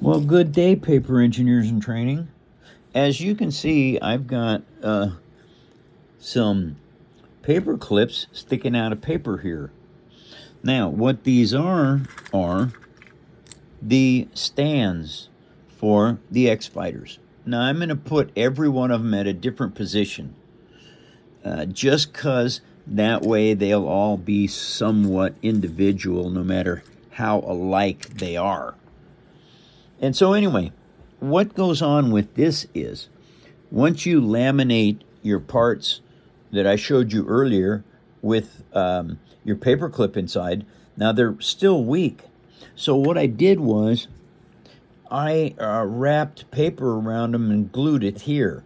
Well, good day, paper engineers in training. As you can see, I've got some paper clips sticking out of paper here. Now, what these are the stands for the X-Fighters. Now, I'm going to put every one of them at a different position, just because that way they'll all be somewhat individual, no matter how alike they are. And so anyway, what goes on with this is once you laminate your parts that I showed you earlier with your paper clip inside, now they're still weak. So what I did was I wrapped paper around them and glued it here.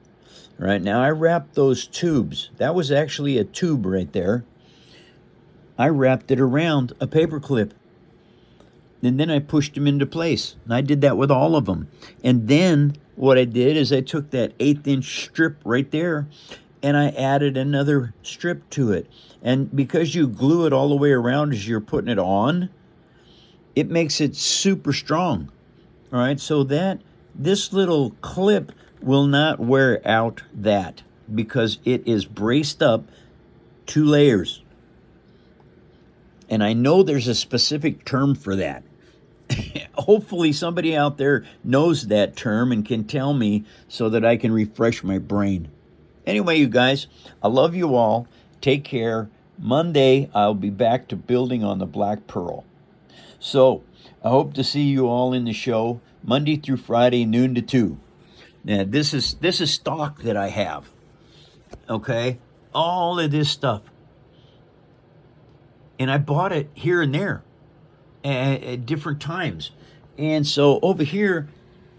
Right now I wrapped those tubes. That was actually a tube right there. I wrapped it around a paper clip. And then I pushed them into place. And I did that with all of them. And then what I did is I took that 1/8-inch strip right there and I added another strip to it. And because you glue it all the way around as you're putting it on, it makes it super strong. All right, so that this little clip will not wear out that because it is braced up 2 layers. And I know there's a specific term for that. Hopefully somebody out there knows that term and can tell me so that I can refresh my brain. Anyway, you guys, I love you all. Take care. Monday, I'll be back to building on the Black Pearl. So I hope to see you all in the show Monday through Friday, noon to 2. Now, this is stock that I have. Okay? All of this stuff. And I bought it here and there at different times. And so over here,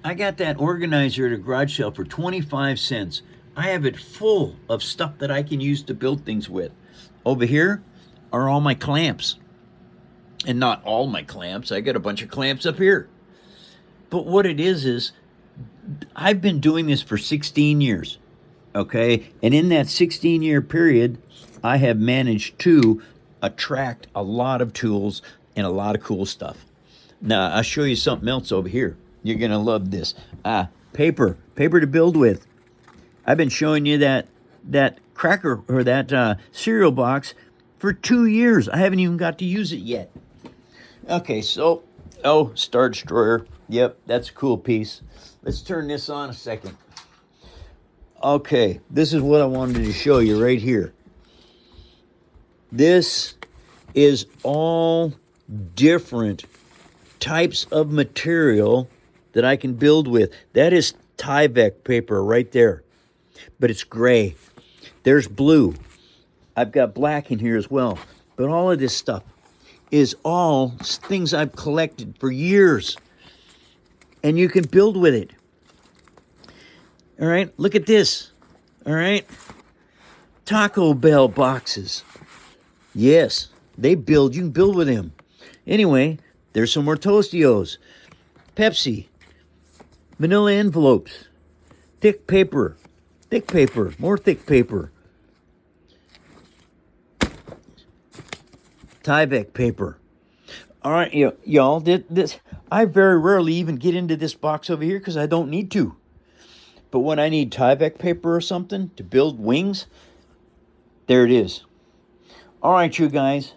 I got that organizer at a garage sale for 25 cents. I have it full of stuff that I can use to build things with. Over here are all my clamps. And not all my clamps. I got a bunch of clamps up here. But what it is I've been doing this for 16 years. Okay? And in that 16-year period, I have managed to attract a lot of tools and a lot of cool stuff. Now, I'll show you something else over here. You're going to love this. Paper to build with. I've been showing you that cracker or that cereal box for 2 years. I haven't even got to use it yet. Okay, so, starch drawer. Yep, that's a cool piece. Let's turn this on a second. Okay, this is what I wanted to show you right here. This is all different types of material that I can build with. That is Tyvek paper right there, but it's gray. There's blue. I've got black in here as well. But all of this stuff is all things I've collected for years, and you can build with it. All right, look at this. All right, Taco Bell boxes. Yes, you can build with them. Anyway, there's some more Tostios. Pepsi. Manila envelopes. Thick paper, more thick paper. Tyvek paper. All right, y'all, this I very rarely even get into this box over here because I don't need to. But when I need Tyvek paper or something to build wings, there it is. All right, you guys,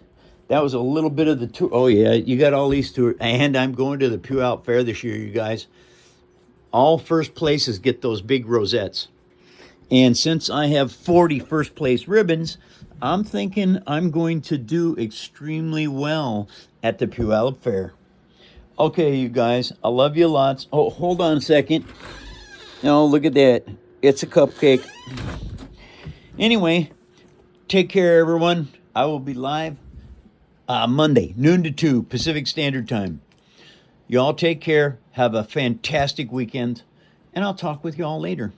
that was a little bit of the tour. Oh, yeah, you got all these tours. And I'm going to the Puyallup Fair this year, you guys. All first places get those big rosettes. And since I have 40 first place ribbons, I'm thinking I'm going to do extremely well at the Puyallup Fair. Okay, you guys, I love you lots. Oh, hold on a second. Oh, look at that. It's a cupcake. Anyway, take care, everyone. I will be live Monday, noon to 2, Pacific Standard Time. You all take care. Have a fantastic weekend. And I'll talk with you all later.